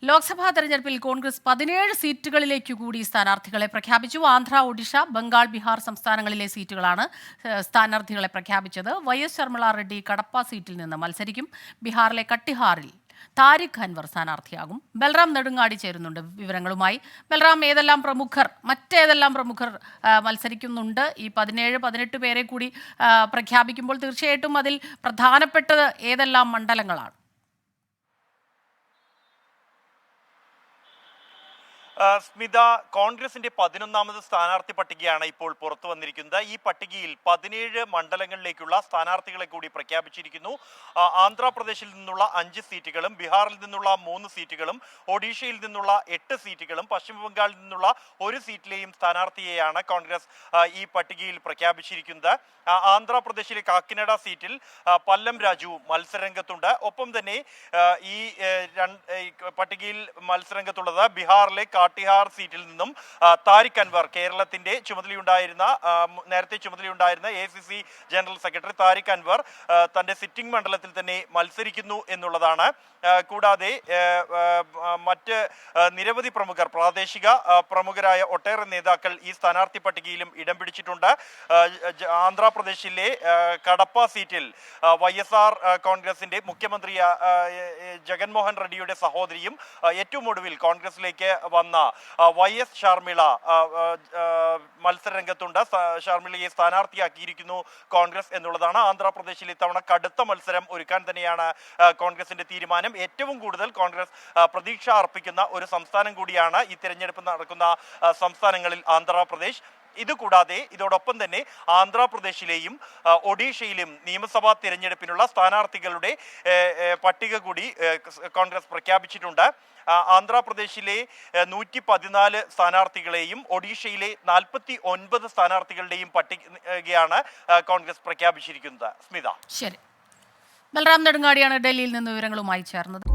ലോക്സഭാ തെരഞ്ഞെടുപ്പിൽ കോൺഗ്രസ് 17 സീറ്റുകളിലേക്ക് കൂടി സ്ഥാനാർത്ഥികളെ പ്രഖ്യാപിച്ചു. ആന്ധ്ര, ഒഡീഷ, ബംഗാൾ, ബീഹാർ സംസ്ഥാനങ്ങളിലെ സീറ്റുകളാണ് സ്ഥാനാർത്ഥികളെ പ്രഖ്യാപിച്ചത്. YS ശർമിള റെഡ്ഡി കടപ്പ സീറ്റിൽ നിന്ന് മത്സരിക്കും. ബീഹാറിലെ കട്ടിഹാറിൽ താരിഖ് അൻവർ സ്ഥാനാർത്ഥിയാകും. ബൽറാം നെടുങ്ങാടി ചേരുന്നുണ്ട് വിവരങ്ങളുമായി. ബൽറാം, മറ്റേതെല്ലാം പ്രമുഖർ മത്സരിക്കുന്നുണ്ട്? ഈ 17-18 പേരെ കൂടി പ്രഖ്യാപിക്കുമ്പോൾ തീർച്ചയായിട്ടും അതിൽ പ്രധാനപ്പെട്ടത് ഏതെല്ലാം മണ്ഡലങ്ങളാണ്? സ്മിത, കോൺഗ്രസിന്റെ 11ാമത് സ്ഥാനാർത്ഥി പട്ടികയാണ് ഇപ്പോൾ പുറത്തു വന്നിരിക്കുന്നത്. ഈ പട്ടികയിൽ 17 മണ്ഡലങ്ങളിലേക്കുള്ള സ്ഥാനാർത്ഥികളെ കൂടി പ്രഖ്യാപിച്ചിരിക്കുന്നു. ആന്ധ്രാപ്രദേശിൽ നിന്നുള്ള 5 സീറ്റുകളും, ബീഹാറിൽ നിന്നുള്ള 3 സീറ്റുകളും, ഒഡീഷയിൽ നിന്നുള്ള 8 സീറ്റുകളും, പശ്ചിമ ബംഗാളിൽ നിന്നുള്ള 1 സീറ്റിലെയും സ്ഥാനാർത്ഥിയെയാണ് കോൺഗ്രസ് ഈ പട്ടികയിൽ പ്രഖ്യാപിച്ചിരിക്കുന്നത്. ആന്ധ്രാപ്രദേശിലെ കാക്കിനഡ സീറ്റിൽ പല്ലം രാജു മത്സരരംഗത്തുണ്ട്. ഒപ്പം തന്നെ ഈ പട്ടികയിൽ മത്സരരംഗത്തുള്ളത് ബീഹാറിലെ കാട്ടിഹാർ സീറ്റിൽ നിന്നും താരിഖ് അൻവർ, കേരളത്തിന്റെ നേരത്തെ ചുമതലയുണ്ടായിരുന്ന ACC general secretary Tariq Anwar തന്റെ സിറ്റിംഗ് മണ്ഡലത്തിൽ തന്നെ മത്സരിക്കുന്നു എന്നുള്ളതാണ്. കൂടാതെ മറ്റ് നിരവധി പ്രമുഖർ, പ്രാദേശിക പ്രമുഖരായ ഒട്ടേറെ നേതാക്കൾ ഈ സ്ഥാനാർത്ഥി പട്ടികയിലും ഇടം പിടിച്ചിട്ടുണ്ട്. ആന്ധ്രാപ്രദേശിലെ കടപ്പ സീറ്റിൽ YSR കോൺഗ്രസിന്റെ മുഖ്യമന്ത്രി ജഗൻമോഹൻ റെഡ്ഡിയുടെ സഹോദരിയും ഏറ്റവും ഒടുവിൽ കോൺഗ്രസിലേക്ക് വന്ന YS ശർമിള മത്സരരംഗത്തുണ്ട്. ശർമിളയെ സ്ഥാനാർത്ഥിയാക്കിയിരിക്കുന്നു കോൺഗ്രസ് എന്നുള്ളതാണ്. ആന്ധ്രാപ്രദേശിൽ ഇത്തവണ കടുത്ത മത്സരം ഒരുക്കാൻ തന്നെയാണ് കോൺഗ്രസിന്റെ തീരുമാനം. ഏറ്റവും കൂടുതൽ കോൺഗ്രസ് പ്രതീക്ഷ അർപ്പിക്കുന്ന ഒരു സംസ്ഥാനം കൂടിയാണ് ഈ തെരഞ്ഞെടുപ്പ് നടക്കുന്ന സംസ്ഥാനങ്ങളിൽ ആന്ധ്രാപ്രദേശ്. ഇതുകൂടാതെ ഇതോടൊപ്പം തന്നെ ആന്ധ്രാപ്രദേശിലെയും ഒഡീഷയിലും നിയമസഭാ തിരഞ്ഞെടുപ്പിനുള്ള സ്ഥാനാർത്ഥികളുടെ പട്ടിക കൂടി കോൺഗ്രസ് പ്രഖ്യാപിച്ചിട്ടുണ്ട്. ആന്ധ്രാപ്രദേശിലെ 114 സ്ഥാനാർത്ഥികളെയും ഒഡീഷയിലെ 49 സ്ഥാനാർത്ഥികളുടെയും പട്ടികയാണ് കോൺഗ്രസ് പ്രഖ്യാപിച്ചിരിക്കുന്നത്. സ്മിത. ശരി, ബൽറാം നെടുങ്ങാടിയാണ് ഡൽഹിയിൽ നിന്ന് വിവരങ്ങളുമായി ചേർന്നത്.